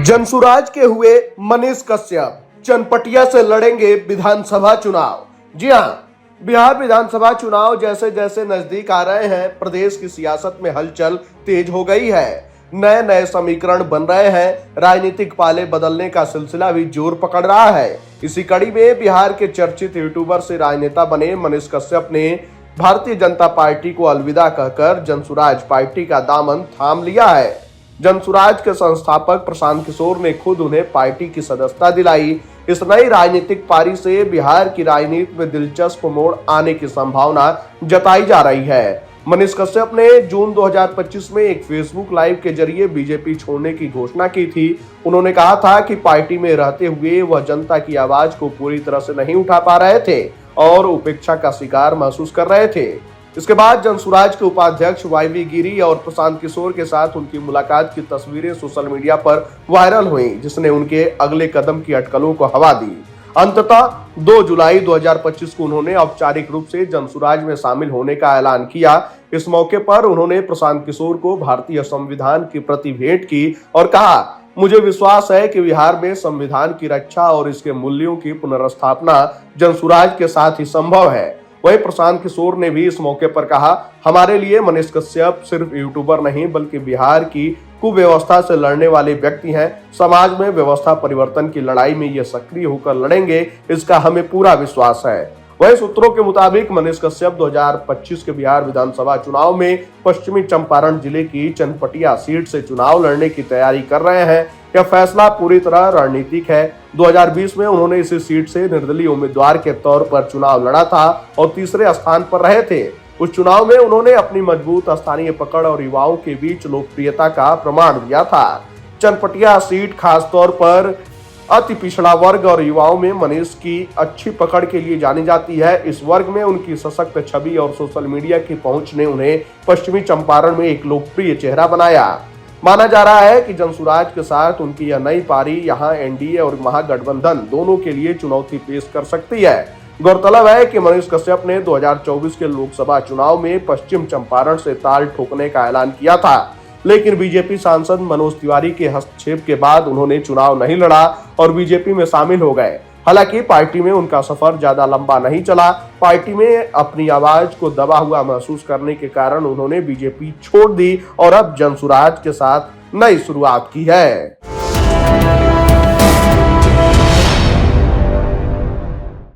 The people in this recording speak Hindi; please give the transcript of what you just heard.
जनसुराज के हुए मनीष कश्यप चनपटिया से लड़ेंगे विधानसभा चुनाव। जी हां, बिहार विधानसभा चुनाव जैसे जैसे नजदीक आ रहे हैं, प्रदेश की सियासत में हलचल तेज हो गई है। नए नए समीकरण बन रहे हैं, राजनीतिक पाले बदलने का सिलसिला भी जोर पकड़ रहा है। इसी कड़ी में बिहार के चर्चित यूट्यूबर से राजनेता बने मनीष कश्यप ने भारतीय जनता पार्टी को अलविदा कहकर जनसुराज पार्टी का दामन थाम लिया है। जनसुराज के संस्थापक प्रशांत किशोर ने खुद उन्हें पार्टी की सदस्यता दिलाई। इस नई राजनीतिक पारी से बिहार की राजनीति में दिलचस्प मोड़ आने की संभावना जताई जा रही है। मनीष कश्यप ने जून 2025 में एक फेसबुक लाइव के जरिए बीजेपी छोड़ने की घोषणा की थी। उन्होंने कहा था कि पार्टी में रहते हुए वह जनता की आवाज को पूरी तरह से नहीं उठा पा रहे थे और उपेक्षा का शिकार महसूस कर रहे थे। इसके बाद जनसुराज के उपाध्यक्ष वाईवी गिरी और प्रशांत किशोर के साथ उनकी मुलाकात की तस्वीरें सोशल मीडिया पर वायरल हुई, जिसने उनके अगले कदम की अटकलों को हवा दी। अंततः 2 जुलाई 2025 को उन्होंने औपचारिक रूप से जनसुराज में शामिल होने का ऐलान किया। इस मौके पर उन्होंने प्रशांत किशोर को भारतीय संविधान के प्रति भेंट की और कहा, मुझे विश्वास है कि बिहार में संविधान की रक्षा और इसके मूल्यों की पुनर्स्थापना जनसुराज के साथ ही संभव है। वहीं प्रशांत किशोर ने भी इस मौके पर कहा, हमारे लिए मनीष कश्यप सिर्फ यूट्यूबर नहीं बल्कि बिहार की कुव्यवस्था से लड़ने वाले व्यक्ति हैं। समाज में व्यवस्था परिवर्तन की लड़ाई में ये सक्रिय होकर लड़ेंगे, इसका हमें पूरा विश्वास है। वहीं सूत्रों के मुताबिक मनीष कश्यप 2025 के बिहार विधानसभा चुनाव में पश्चिमी चंपारण जिले की चनपटिया सीट से चुनाव लड़ने की तैयारी कर रहे हैं। यह फैसला पूरी तरह रणनीतिक है। 2020 में उन्होंने इसी सीट से निर्दलीय उम्मीदवार के तौर पर चुनाव लड़ा था और तीसरे स्थान पर रहे थे। उस चुनाव में उन्होंने अपनी मजबूत स्थानीय पकड़ और युवाओं के बीच लोकप्रियता का प्रमाण दिया था। चनपटिया सीट खासतौर पर अति पिछड़ा वर्ग और युवाओं में मनीष की अच्छी पकड़ के लिए जानी जाती है। इस वर्ग में उनकी सशक्त छवि और सोशल मीडिया की पहुंच ने उन्हें पश्चिमी चंपारण में एक लोकप्रिय चेहरा बनाया। माना जा रहा है कि जनसुराज के साथ उनकी यह नई पारी यहां एनडीए और महागठबंधन दोनों के लिए चुनौती पेश कर सकती है। गौरतलब है कि मनीष कश्यप ने 2024 के लोकसभा चुनाव में पश्चिम चंपारण से ताल ठोकने का ऐलान किया था, लेकिन बीजेपी सांसद मनोज तिवारी के हस्तक्षेप के बाद उन्होंने चुनाव नहीं लड़ा और बीजेपी में शामिल हो गए। हालांकि पार्टी में उनका सफर ज्यादा लंबा नहीं चला। पार्टी में अपनी आवाज को दबा हुआ महसूस करने के कारण उन्होंने बीजेपी छोड़ दी और अब जनसुराज के साथ नई शुरुआत की है।